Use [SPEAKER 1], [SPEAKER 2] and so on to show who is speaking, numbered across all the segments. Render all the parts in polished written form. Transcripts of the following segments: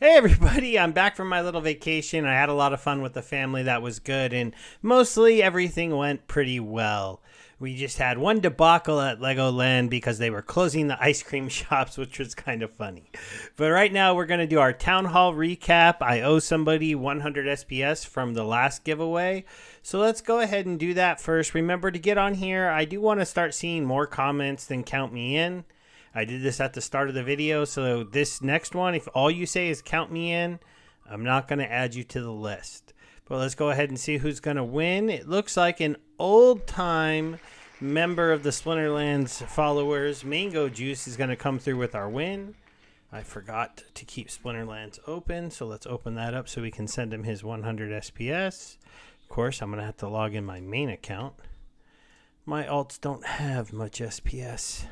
[SPEAKER 1] Hey everybody, I'm back from my little vacation. I had a lot of fun with the family. That was good, and mostly everything went pretty well. We just had one debacle at Legoland because they were closing the ice cream shops, which was kind of funny. But right now we're going to do our town hall recap. I owe somebody 100 SPS from the last giveaway. So let's go ahead and do that first. Remember to get on here. I do want to start seeing more comments than count me in. I did this at the start of the video, so this next one, if all you say is count me in, I'm not going to add you to the list. But let's go ahead and see who's going to win. It looks like an old-time member of the Splinterlands followers, Mango Juice, is going to come through with our win. I forgot to keep Splinterlands open, so let's open that up so we can send him his 100 SPS. Of course, I'm going to have to log in my main account. My alts don't have much SPS.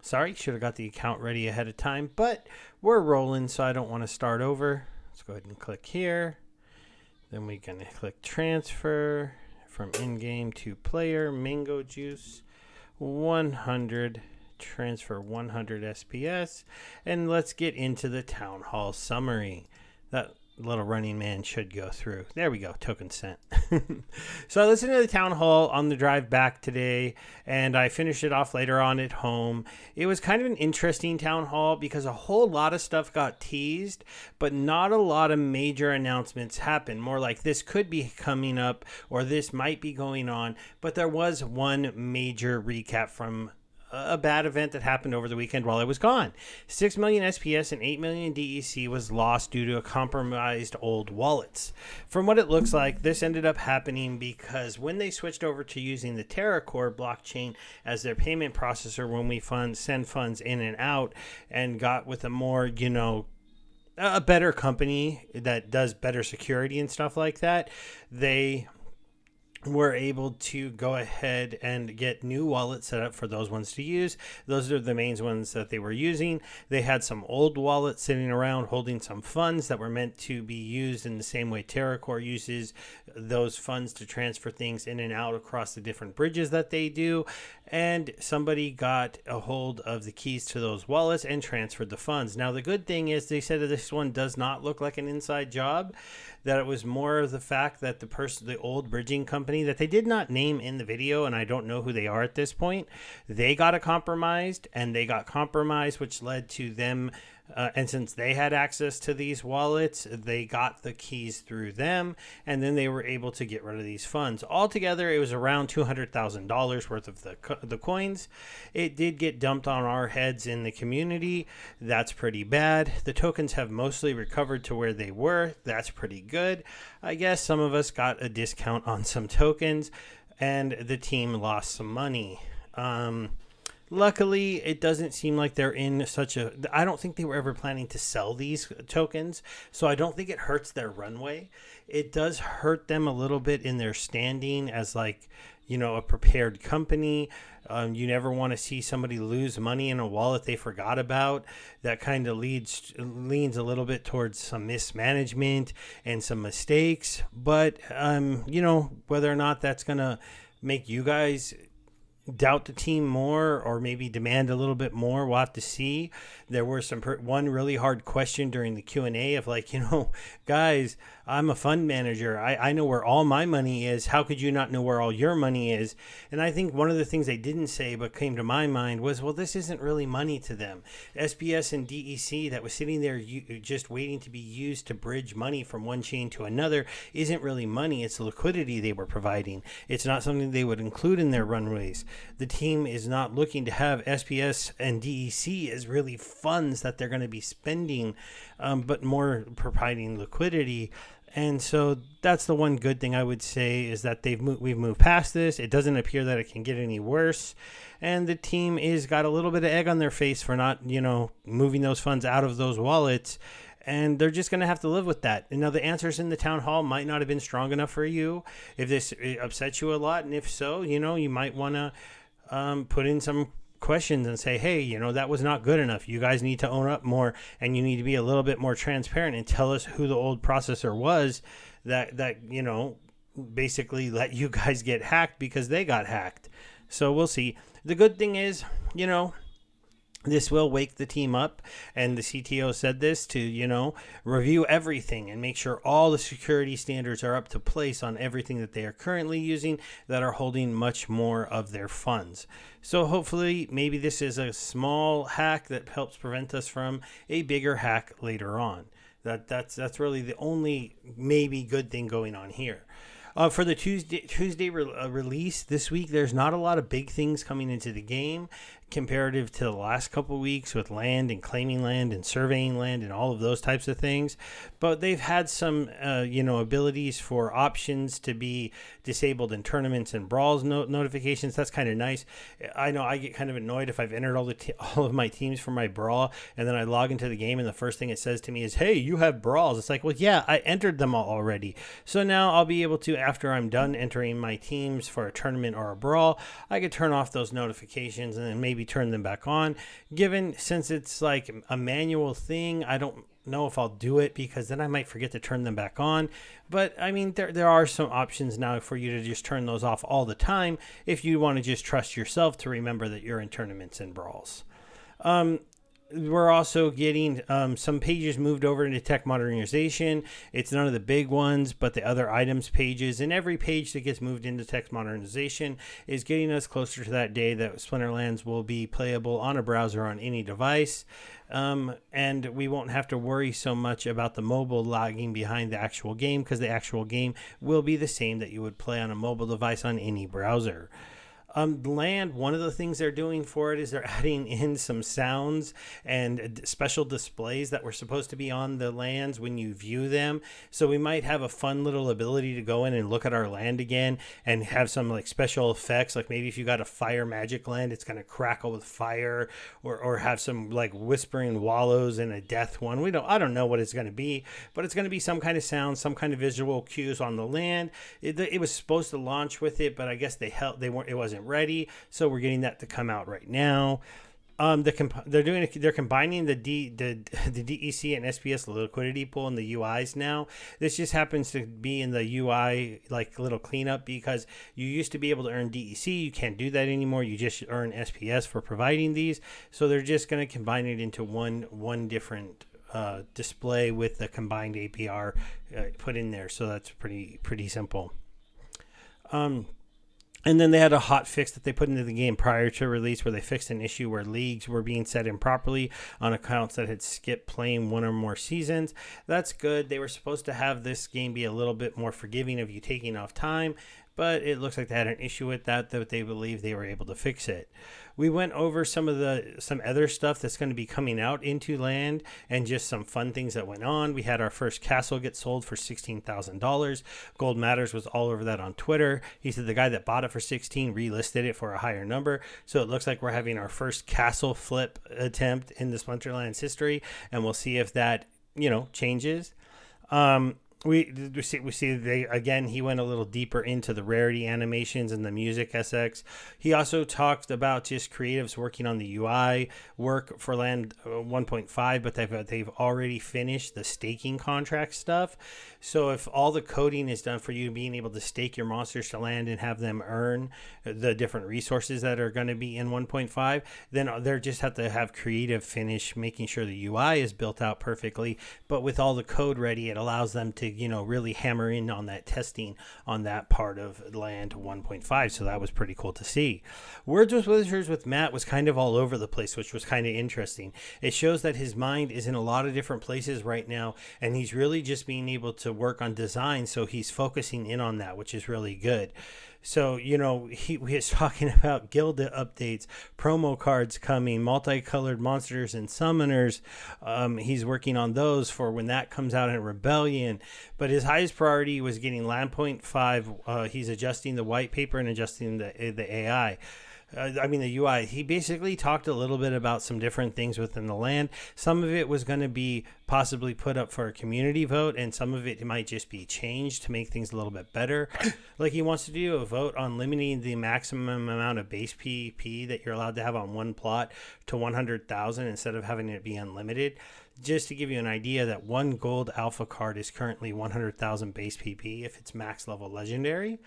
[SPEAKER 1] Sorry, should have got the account ready ahead of time, but we're rolling, so I don't want to start over. Let's go ahead and click here. Then we're going to click transfer from in-game to player, Mango Juice, 100, transfer 100 SPS, and let's get into the Town Hall summary. That little running man should go through. There we go, token sent. So I listened to the town hall on the drive back today, and I finished it off later on at home. It was kind of an interesting town hall because a whole lot of stuff got teased, but not a lot of major announcements happened. More like this could be coming up or this might be going on, but there was one major recap from a bad event that happened over the weekend while I was gone. 6 million SPS and 8 million DEC was lost due to a compromised old wallets. From what it looks like, this ended up happening because when they switched over to using the TerraCore blockchain as their payment processor when we send funds in and out, and got with a more, a better company that does better security and stuff like that, they were able to go ahead and get new wallets set up for those ones to use. Those are the main ones that they were using. They had some old wallets sitting around holding some funds that were meant to be used in the same way TerraCore uses those funds to transfer things in and out across the different bridges that they do. And somebody got a hold of the keys to those wallets and transferred the funds. Now, the good thing is they said that this one does not look like an inside job, that it was more of the fact that the old bridging company that they did not name in the video, and I don't know who they are at this point, they got compromised, which led to them, and since they had access to these wallets, they got the keys through them, and then they were able to get rid of these funds. Altogether, it was around $200,000 worth of the coins. It did get dumped on our heads in the community. That's pretty bad. The tokens have mostly recovered to where they were. That's pretty good. I guess some of us got a discount on some tokens, and the team lost some money. Luckily, it doesn't seem like they're in I don't think they were ever planning to sell these tokens, so I don't think it hurts their runway. It does hurt them a little bit in their standing as a prepared company. You never want to see somebody lose money in a wallet they forgot about. That kind of leans a little bit towards some mismanagement and some mistakes. But, whether or not that's going to make you guys doubt the team more or maybe demand a little bit more, we'll have to see. There were one really hard question during the Q&A of guys, I'm a fund manager. I know where all my money is. How could you not know where all your money is? And I think one of the things they didn't say but came to my mind was, well, this isn't really money to them. SPS and DEC that was sitting there just waiting to be used to bridge money from one chain to another isn't really money. It's liquidity they were providing. It's not something they would include in their runways. The team is not looking to have SPS and DEC as really funds that they're going to be spending, but more providing liquidity. And so that's the one good thing I would say is that we've moved past this. It doesn't appear that it can get any worse. And the team is got a little bit of egg on their face for not, moving those funds out of those wallets. And they're just going to have to live with that. And now the answers in the town hall might not have been strong enough for you if this upsets you a lot. And if so, you might want to put in some questions and say, hey, that was not good enough. You guys need to own up more, and you need to be a little bit more transparent and tell us who the old processor was that basically let you guys get hacked because they got hacked. So we'll see. The good thing is, This will wake the team up, and the CTO said this to, review everything and make sure all the security standards are up to place on everything that they are currently using that are holding much more of their funds. So hopefully, maybe this is a small hack that helps prevent us from a bigger hack later on. That's really the only maybe good thing going on here. For the Tuesday release this week, there's not a lot of big things coming into the game comparative to the last couple of weeks with land and claiming land and surveying land and all of those types of things. But they've had some, abilities for options to be disabled in tournaments and brawls notifications. That's kind of nice. I know I get kind of annoyed if I've entered all of my teams for my brawl and then I log into the game and the first thing it says to me is, "Hey, you have brawls." It's like, well, yeah, I entered them all already. So now I'll be able to, after I'm done entering my teams for a tournament or a brawl, I could turn off those notifications and then maybe turn them back on. Since it's like a manual thing, I don't know if I'll do it because then I might forget to turn them back on. But I mean, there are some options now for you to just turn those off all the time if you want to just trust yourself to remember that you're in tournaments and brawls. We're also getting some pages moved over into tech modernization. It's none of the big ones, but the other items pages. And every page that gets moved into tech modernization is getting us closer to that day that Splinterlands will be playable on a browser on any device. And we won't have to worry so much about the mobile lagging behind the actual game because the actual game will be the same that you would play on a mobile device on any browser. Land, one of the things they're doing for it is they're adding in some sounds and special displays that were supposed to be on the lands when you view them. So we might have a fun little ability to go in and look at our land again and have some like special effects. Like maybe if you got a fire magic land, it's going to crackle with fire or have some like whispering wallows in a death one. I don't know what it's going to be, but it's going to be some kind of sound, some kind of visual cues on the land. It was supposed to launch with it, but I guess it wasn't ready, so we're getting that to come out right now. They're combining the DEC and SPS liquidity pool in the UIs now. This just happens to be in the UI like little cleanup because you used to be able to earn DEC. You can't do that anymore. You just earn SPS for providing these. So they're just going to combine it into one different display with the combined APR put in there. So that's pretty simple. And then they had a hot fix that they put into the game prior to release where they fixed an issue where leagues were being set improperly on accounts that had skipped playing one or more seasons. That's good. They were supposed to have this game be a little bit more forgiving of you taking off time, but it looks like they had an issue with that they believe they were able to fix it. We went over some other stuff that's going to be coming out into land and just some fun things that went on. We had our first castle get sold for $16,000. Gold Matters was all over that on Twitter. He said the guy that bought it for 16 relisted it for a higher number. So it looks like we're having our first castle flip attempt in the Splinterlands history, and we'll see if that, changes. We see he went a little deeper into the rarity animations and the music SX. He also talked about just creatives working on the UI work for Land 1.5, but they've already finished the staking contract stuff. So if all the coding is done for you being able to stake your monsters to land and have them earn the different resources that are going to be in 1.5, then they just have to have creative finish making sure the UI is built out perfectly. But with all the code ready, it allows them to really hammer in on that testing on that part of Land 1.5. So that was pretty cool to see. Words with Wizards with Matt was kind of all over the place, which was kind of interesting. It shows that his mind is in a lot of different places right now, and he's really just being able to work on design. So he's focusing in on that, which is really good. So, he was talking about guild updates, promo cards coming, multicolored monsters and summoners. He's working on those for when that comes out in Rebellion. But his highest priority was getting Land 0.5. He's adjusting the white paper and adjusting the AI. The UI. He basically talked a little bit about some different things within the land. Some of it was going to be possibly put up for a community vote, and some of it might just be changed to make things a little bit better. Like he wants to do a vote on limiting the maximum amount of base PvP that you're allowed to have on one plot to 100,000 instead of having it be unlimited. Just to give you an idea that one gold alpha card is currently 100,000 base PP if it's max level legendary.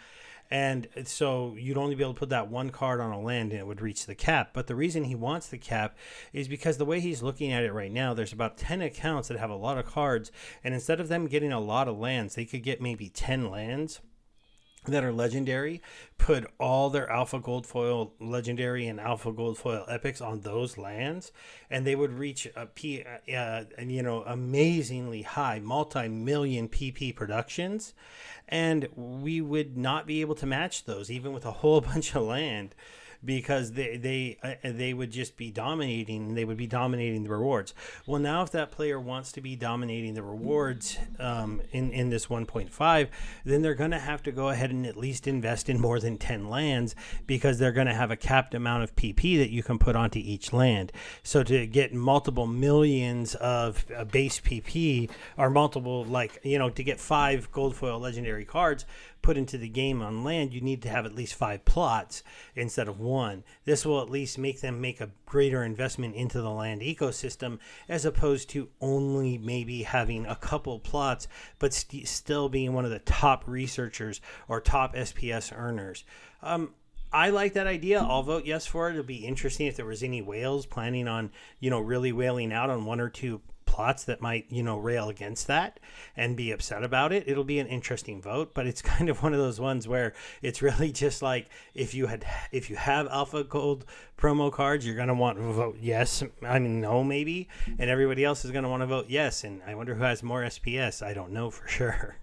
[SPEAKER 1] And so you'd only be able to put that one card on a land and it would reach the cap. But the reason he wants the cap is because the way he's looking at it right now, there's about 10 accounts that have a lot of cards. And instead of them getting a lot of lands, they could get maybe 10 lands that are legendary, put all their alpha gold foil legendary and alpha gold foil epics on those lands, and they would reach amazingly high multi-million PP productions, and we would not be able to match those even with a whole bunch of land, because they would just be dominating, and they would be dominating the rewards. Well, now if that player wants to be dominating the rewards in this 1.5, then they're going to have to go ahead and at least invest in more than 10 lands, because they're going to have a capped amount of PP that you can put onto each land. So to get multiple millions of base PP, or multiple, to get 5 gold foil legendary cards put into the game on land, you need to have at least 5 plots instead of 1. This will at least make them make a greater investment into the land ecosystem, as opposed to only maybe having a couple plots, but still being one of the top researchers or top SPS earners. I like that idea. I'll vote yes for it. It'll be interesting if there was any whales planning on, really whaling out on 1 or 2 plots that might, rail against that and be upset about it. It'll be an interesting vote, but it's kind of one of those ones where it's really just like, if you have alpha gold promo cards, you're going to want to vote yes. No, maybe. And everybody else is going to want to vote yes. And I wonder who has more SPS. I don't know for sure.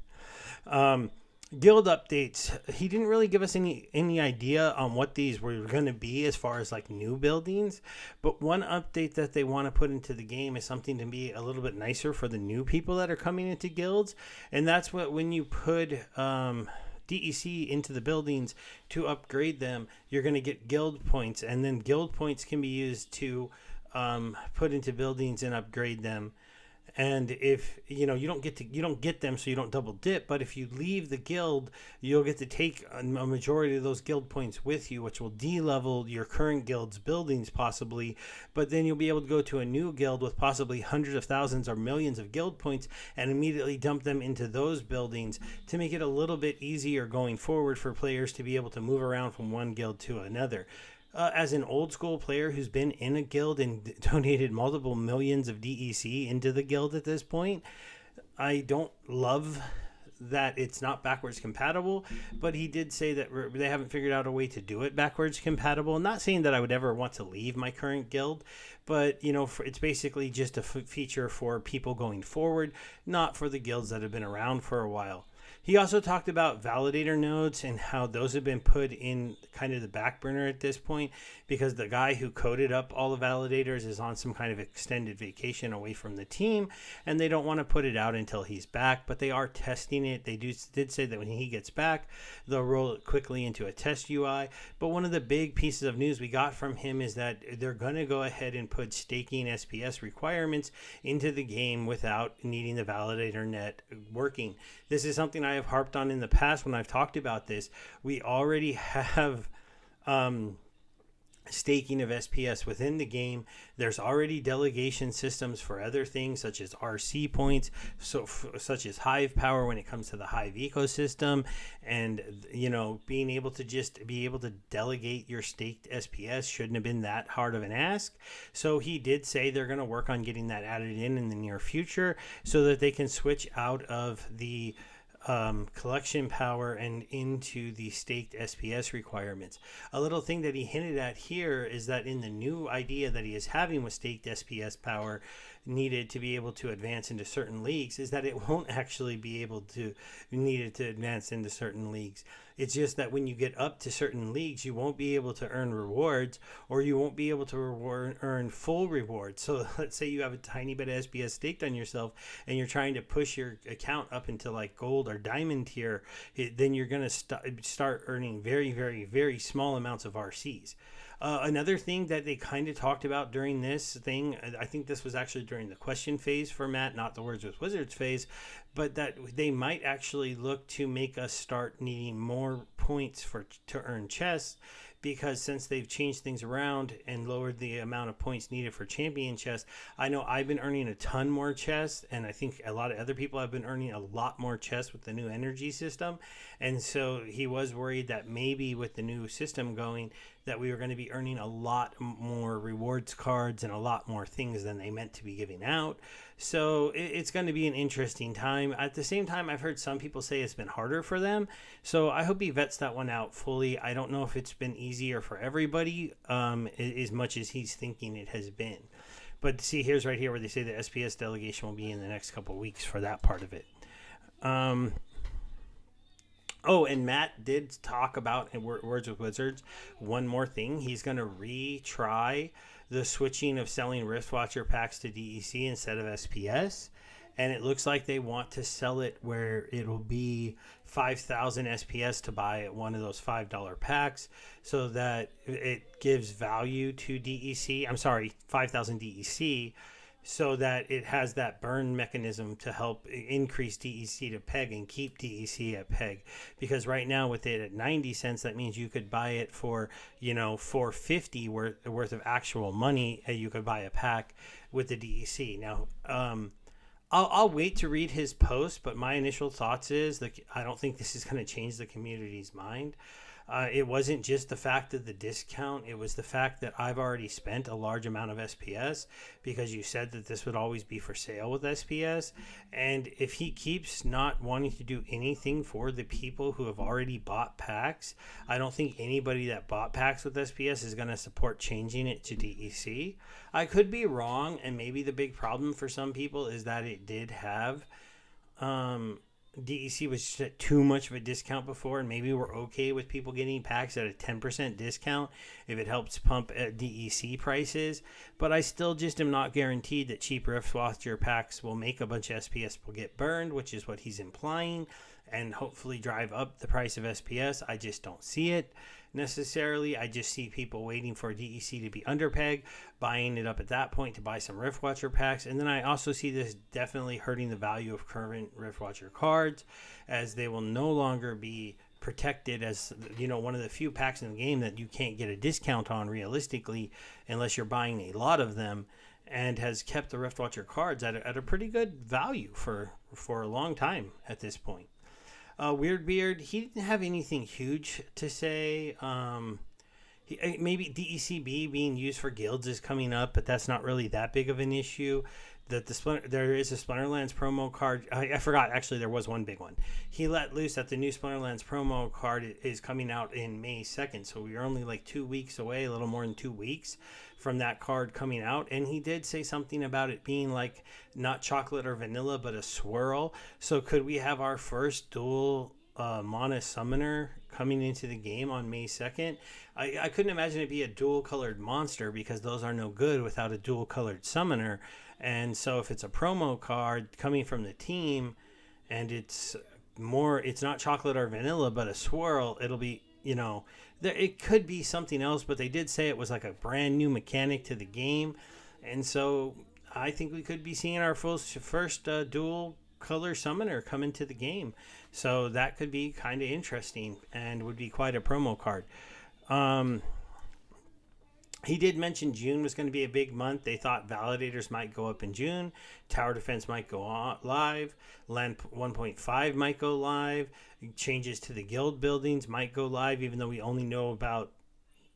[SPEAKER 1] Guild updates. He didn't really give us any idea on what these were going to be as far as new buildings, but one update that they want to put into the game is something to be a little bit nicer for the new people that are coming into guilds, and that's when you put DEC into the buildings to upgrade them, you're going to get guild points, and then guild points can be used to put into buildings and upgrade them. And if you don't get them, so you don't double dip. But if you leave the guild, you'll get to take a majority of those guild points with you, which will de-level your current guild's buildings possibly. But then you'll be able to go to a new guild with possibly hundreds of thousands or millions of guild points and immediately dump them into those buildings to make it a little bit easier going forward for players to be able to move around from one guild to another. As an old school player who's been in a guild and donated multiple millions of DEC into the guild at this point, I don't love that it's not backwards compatible, but he did say that they haven't figured out a way to do it backwards compatible. I'm not saying that I would ever want to leave my current guild, but it's basically just a feature for people going forward, not for the guilds that have been around for a while. He also talked about validator nodes and how those have been put in kind of the back burner at this point, because the guy who coded up all the validators is on some kind of extended vacation away from the team, and they don't want to put it out until he's back, but they are testing it. They did say that when he gets back, they'll roll it quickly into a test UI. But one of the big pieces of news we got from him is that they're going to go ahead and put staking SPS requirements into the game without needing the validator net working. This is something I have harped on in the past when I've talked about this. We already have staking of SPS within the game. There's already delegation systems for other things such as RC points, such as Hive power when it comes to the Hive ecosystem, and being able to delegate your staked SPS shouldn't have been that hard of an ask. So he did say they're going to work on getting that added in the near future so that they can switch out of the collection power and into the staked SPS requirements. A little thing that he hinted at here is that in the new idea that he is having with staked SPS power needed to be able to advance into certain leagues, is that it won't actually be able to needed to advance into certain leagues. It's just that when you get up to certain leagues, you won't be able to earn rewards, or you won't be able to earn full rewards. So let's say you have a tiny bit of SPS staked on yourself and you're trying to push your account up into gold or diamond tier, then you're going to start earning very, very, very small amounts of RCs. Another thing that they kind of talked about during this thing, I think this was actually during the question phase for Matt, not the Words with Wizards phase, but that they might actually look to make us start needing more points to earn chests, because since they've changed things around and lowered the amount of points needed for champion chests, I know I've been earning a ton more chests, and I think a lot of other people have been earning a lot more chests with the new energy system. And so he was worried that maybe with the new system going, that we were going to be earning a lot more rewards cards and a lot more things than they meant to be giving out. So it's going to be an interesting time. At the same time, I've heard some people say it's been harder for them. So I hope he vets that one out fully. I don't know if it's been easier for everybody as much as he's thinking it has been. But see, here's right here where they say the SPS delegation will be in the next couple of weeks for that part of it. Oh, and Matt did talk about, in Words with Wizards, one more thing. He's going to retry the switching of selling Riftwatcher packs to DEC instead of SPS. And it looks like they want to sell it where it'll be 5,000 SPS to buy at one of those $5 packs so that it gives value to DEC. I'm sorry, 5,000 DEC, so that it has that burn mechanism to help increase DEC to peg and keep DEC at peg. Because right now with it at 90 cents, that means you could buy it for, $4.50 worth of actual money. You could buy a pack with the DEC. Now, I'll wait to read his post, but my initial thoughts is that I don't think this is going to change the community's mind. It wasn't just the fact of the discount. It was the fact that I've already spent a large amount of SPS because you said that this would always be for sale with SPS. And if he keeps not wanting to do anything for the people who have already bought packs, I don't think anybody that bought packs with SPS is going to support changing it to DEC. I could be wrong, and maybe the big problem for some people is that it did have DEC was just at too much of a discount before, and maybe we're okay with people getting packs at a 10% discount if it helps pump DEC prices. But I still just am not guaranteed that cheap Riftwatcher packs will make a bunch of SPS will get burned, which is what he's implying, and hopefully drive up the price of SPS. I just don't see it necessarily. I just see people waiting for DEC to be under peg, buying it up at that point to buy some Riftwatcher packs. And then I also see this definitely hurting the value of current Riftwatcher cards, as they will no longer be protected as, one of the few packs in the game that you can't get a discount on realistically unless you're buying a lot of them, and has kept the Riftwatcher cards at a pretty good value for a long time at this point. Weirdbeard, he didn't have anything huge to say. Maybe DECB being used for guilds is coming up, but that's not really that big of an issue. That there is a Splinterlands promo card. I forgot, actually, there was one big one. He let loose that the new Splinterlands promo card is coming out in May 2nd, so we are only like 2 weeks away, a little more than 2 weeks from that card coming out. And he did say something about it being like not chocolate or vanilla, but a swirl. So could we have our first dual mana summoner coming into the game on May 2nd? I couldn't imagine it be a dual colored monster, because those are no good without a dual colored summoner. And so if it's a promo card coming from the team and it's not chocolate or vanilla, but a swirl, it'll be, it could be something else, but they did say it was like a brand new mechanic to the game. And so I think we could be seeing our first dual color summoner come into the game. So that could be kind of interesting and would be quite a promo card. He did mention June was going to be a big month. They thought validators might go up in June. Tower defense might go live. Land 1.5 might go live. Changes to the guild buildings might go live, even though we only know about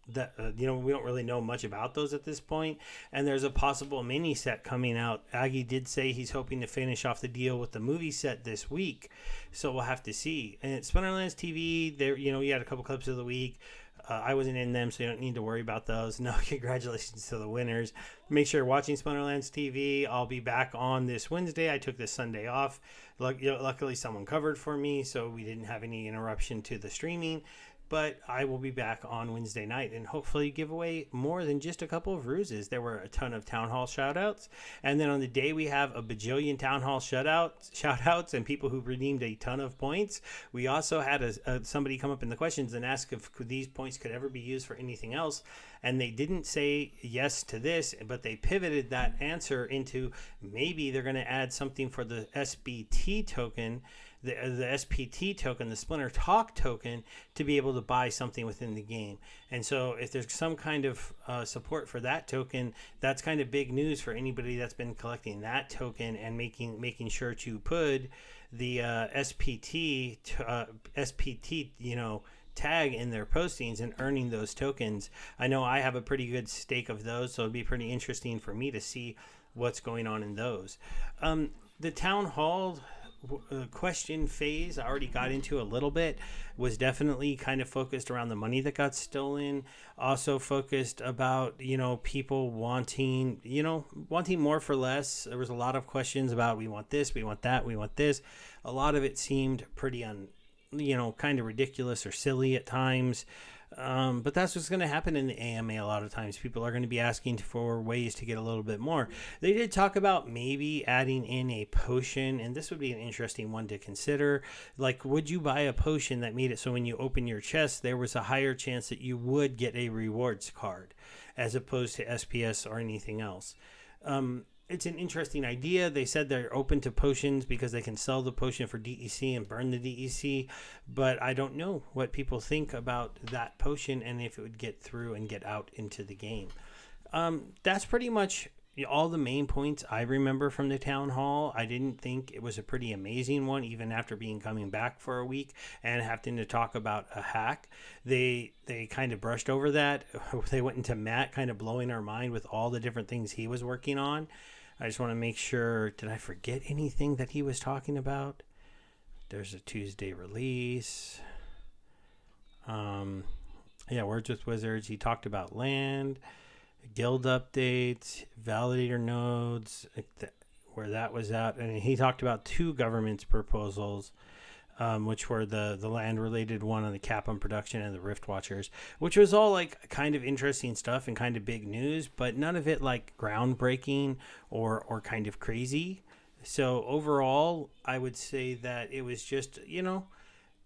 [SPEAKER 1] that. We don't really know much about those at this point. And there's a possible mini set coming out. Aggie did say he's hoping to finish off the deal with the movie set this week. So we'll have to see. And at Splinterlands TV, there, you had a couple clips of the week. I wasn't in them, so you don't need to worry about those. No, congratulations to the winners. Make sure you're watching Splinterlands TV. I'll be back on this Wednesday. I took this Sunday off. Luckily, someone covered for me, so we didn't have any interruption to the streaming. But I will be back on Wednesday night and hopefully give away more than just a couple of ruses. There were a ton of Townhall shoutouts. And then on the day we have a bajillion Townhall shoutouts and people who redeemed a ton of points. We also had somebody come up in the questions and ask if these points could ever be used for anything else. And they didn't say yes to this, but they pivoted that answer into maybe they're going to add something for the SBT token the SPT token, the Splinter Talk token, to be able to buy something within the game. And so if there's some kind of support for that token, that's kind of big news for anybody that's been collecting that token and making sure to put the SPT, tag in their postings and earning those tokens. I know I have a pretty good stake of those, so it'd be pretty interesting for me to see what's going on in those. The town hall question phase I already got into a little bit, was definitely kind of focused around the money that got stolen, also focused about people wanting more for less. There was a lot of questions about, we want this, we want that, we want this. A lot of it seemed pretty kind of ridiculous or silly at times. But that's what's going to happen in the AMA a lot of times. People are going to be asking for ways to get a little bit more. They did talk about maybe adding in a potion, and this would be an interesting one to consider. Like, would you buy a potion that made it so when you open your chest, there was a higher chance that you would get a rewards card as opposed to SPS or anything else? It's an interesting idea. They said they're open to potions because they can sell the potion for DEC and burn the DEC, but I don't know what people think about that potion and if it would get through and get out into the game. That's pretty much all the main points I remember from the town hall. I didn't think it was a pretty amazing one, even after coming back for a week and having to talk about a hack. They kind of brushed over that. They went into Matt kind of blowing our mind with all the different things he was working on. I just want to make sure, did I forget anything that he was talking about? There's a Tuesday release. Words with Wizards. He talked about land, guild updates, validator nodes, where that was at. And he talked about 2 government's proposals, which were the land-related one on the cap on production and the Rift Watchers, which was all like kind of interesting stuff and kind of big news, but none of it like groundbreaking or kind of crazy. So overall, I would say that it was just,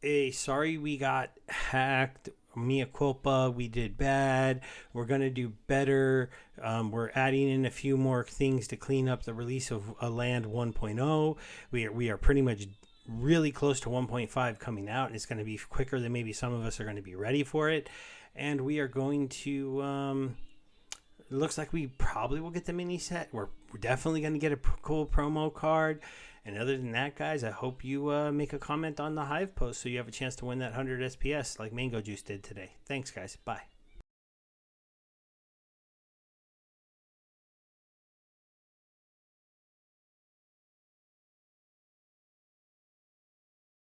[SPEAKER 1] a sorry we got hacked, mea culpa, we did bad, we're going to do better. We're adding in a few more things to clean up the release of a Land 1.0. We are pretty much really close to 1.5 coming out, and it's going to be quicker than maybe some of us are going to be ready for it. And we are going to it looks like we probably will get the mini set. We're definitely going to get a cool promo card. And other than that, guys, I hope you make a comment on the Hive post so you have a chance to win that 100 SPS like Mango Juice did today. Thanks, guys. Bye.